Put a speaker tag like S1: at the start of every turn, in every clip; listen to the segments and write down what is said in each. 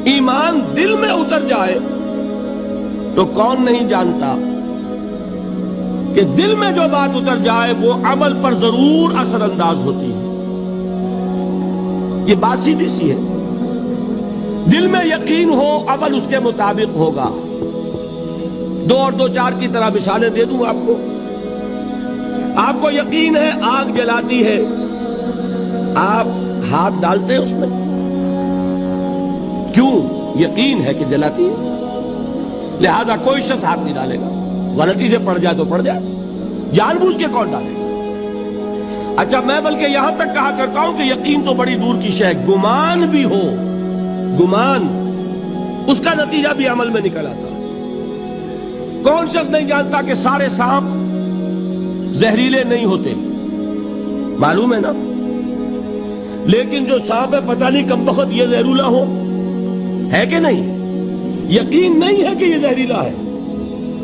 S1: ایمان دل میں اتر جائے تو کون نہیں جانتا کہ دل میں جو بات اتر جائے وہ عمل پر ضرور اثر انداز ہوتی ہے. یہ بات سیدھی سی ہے. دل میں یقین ہو عمل اس کے مطابق ہوگا. 2 اور 2 4 کی طرح مثالیں دے دوں آپ کو. آپ کو یقین ہے آگ جلاتی ہے، آپ ہاتھ ڈالتے ہیں اس میں، کیوں؟ یقین ہے کہ جلاتی ہے، لہذا کوئی شخص ہاتھ نہیں ڈالے گا. غلطی سے پڑ جائے تو پڑ جائے، جان بوجھ کے کون ڈالے گا؟ اچھا، میں بلکہ یہاں تک کہا کرتا ہوں کہ یقین تو بڑی دور کی شے ہے. گمان بھی ہو، گمان، اس کا نتیجہ بھی عمل میں نکل آتا ہے. کون شخص نہیں جانتا کہ سارے سانپ زہریلے نہیں ہوتے؟ معلوم ہے نا. لیکن جو سانپ ہے پتہ نہیں کم بخت یہ زہریلا ہو، ہے کہ نہیں؟ یقین نہیں ہے کہ یہ زہریلا ہے.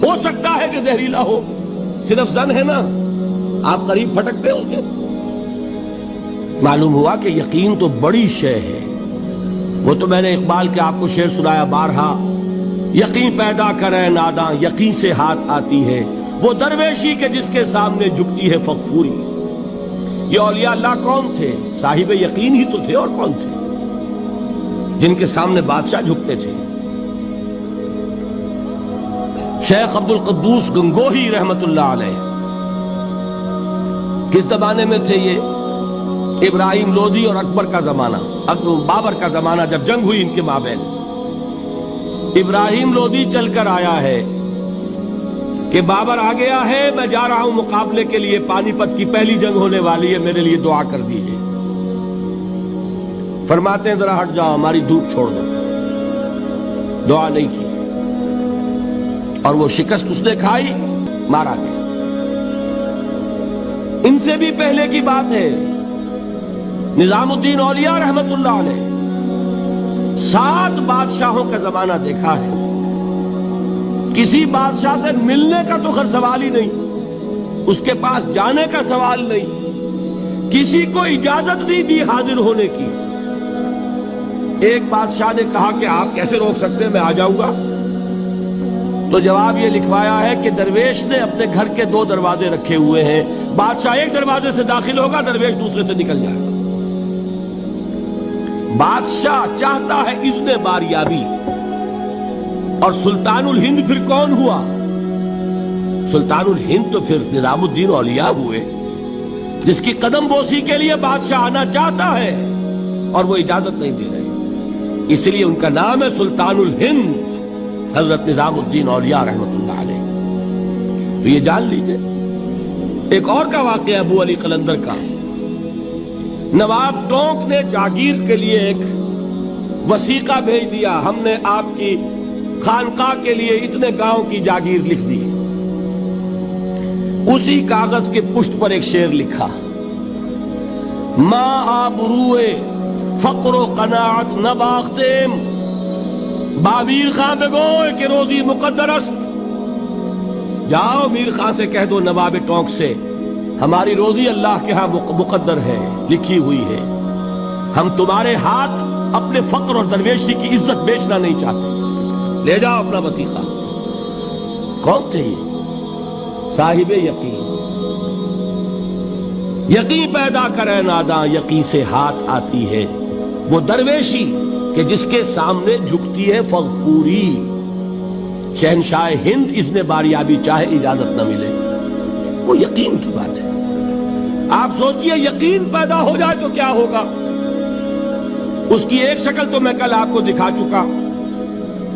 S1: ہو سکتا ہے کہ زہریلا ہو، صرف زن ہے نا، آپ قریب پھٹکتے ہیں اس کے. معلوم ہوا کہ یقین تو بڑی شے ہے. وہ تو میں نے اقبال کے آپ کو شعر سنایا بارہا. یقین پیدا کرے ناداں، یقین سے ہاتھ آتی ہے وہ درویشی کے جس کے سامنے جھکتی ہے فغفوری. یہ اولیاء اللہ کون تھے؟ صاحب یقین ہی تو تھے، اور کون تھے؟ جن کے سامنے بادشاہ جھکتے تھے. شیخ عبد القدوس گنگوہی رحمت اللہ علیہ کس زمانے میں تھے؟ یہ ابراہیم لودھی اور اکبر کا زمانہ، بابر کا زمانہ، جب جنگ ہوئی ان کے مابین. ابراہیم لودھی چل کر آیا ہے کہ بابر آ گیا ہے، میں جا رہا ہوں مقابلے کے لیے، پانی پت کی پہلی جنگ ہونے والی ہے، میرے لیے دعا کر دیجئے. فرماتے ہیں ذرا ہٹ جاؤ، ہماری دھوپ چھوڑ دو. دعا نہیں کی اور وہ شکست اس نے کھائی، مارا گیا. ان سے بھی پہلے کی بات ہے، نظام الدین اولیاء رحمت اللہ علیہ 7 بادشاہوں کا زمانہ دیکھا ہے. کسی بادشاہ سے ملنے کا تو خیر سوال ہی نہیں، اس کے پاس جانے کا سوال نہیں، کسی کو اجازت نہیں دی حاضر ہونے کی. ایک بادشاہ نے کہا کہ آپ کیسے روک سکتے ہیں، میں آ جاؤں گا. تو جواب یہ لکھوایا ہے کہ درویش نے اپنے گھر کے 2 دروازے رکھے ہوئے ہیں، بادشاہ ایک دروازے سے داخل ہوگا، درویش دوسرے سے نکل جائے گا. بادشاہ چاہتا ہے اذن باریابی. اور سلطان الہند پھر کون ہوا؟ سلطان الہند تو پھر نظام الدین اولیاء ہوئے، جس کی قدم بوسی کے لیے بادشاہ آنا چاہتا ہے اور وہ اجازت نہیں دے رہے. اس لیے ان کا نام ہے سلطان الہند، حضرت نظام الدین اولیاء رحمت اللہ علیہ. تو یہ جان لیجئے. ایک اور کا واقعہ ابو علی قلندر کا. نواب ٹونک نے جاگیر کے لیے ایک وثیقہ بھیج دیا، ہم نے آپ کی خانقاہ کے لیے اتنے گاؤں کی جاگیر لکھ دی. اسی کاغذ کے پشت پر ایک شعر لکھا، ما آبروئے فقر و قناعت نباختیم، با میر خان بگوئے کہ روزی مقدر است. جاؤ میر خان سے کہہ دو، نواب ٹونک سے، ہماری روزی اللہ کے ہاں مقدر ہے، لکھی ہوئی ہے. ہم تمہارے ہاتھ اپنے فقر اور درویشی کی عزت بیچنا نہیں چاہتے، لے جاؤ اپنا وثیقہ. کون تھے یہ؟ صاحب یقین. یقین پیدا کرے ناداں، یقین سے ہاتھ آتی ہے وہ درویشی کہ جس کے سامنے جھکتی ہے فغفوری. شہنشاہ ہند اذن باریابی چاہے اجازت نہ ملے، وہ یقین کی بات ہے. آپ سوچئے یقین پیدا ہو جائے تو کیا ہوگا. اس کی ایک شکل تو میں کل آپ کو دکھا چکا.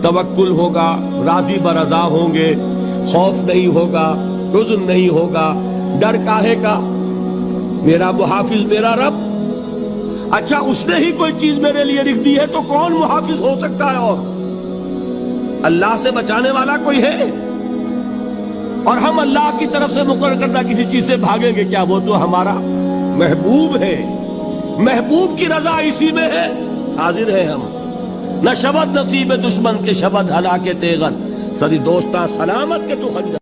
S1: توکل ہوگا، راضی برضا ہوں گے، خوف نہیں ہوگا، حزن نہیں ہوگا. ڈر کاہے کا؟ میرا محافظ میرا رب. اچھا، اس نے ہی کوئی چیز میرے لیے لکھ دی ہے تو کون محافظ ہو سکتا ہے؟ اور اللہ سے بچانے والا کوئی ہے؟ اور ہم اللہ کی طرف سے مقرر کردہ کسی چیز سے بھاگیں گے کیا؟ وہ تو ہمارا محبوب ہے، محبوب کی رضا اسی میں ہے. حاضر ہے ہم. نہ شبد نصیب دشمن کے شبد ہلا کے تیغت، سری دوستاں سلامت کے تو خنجر.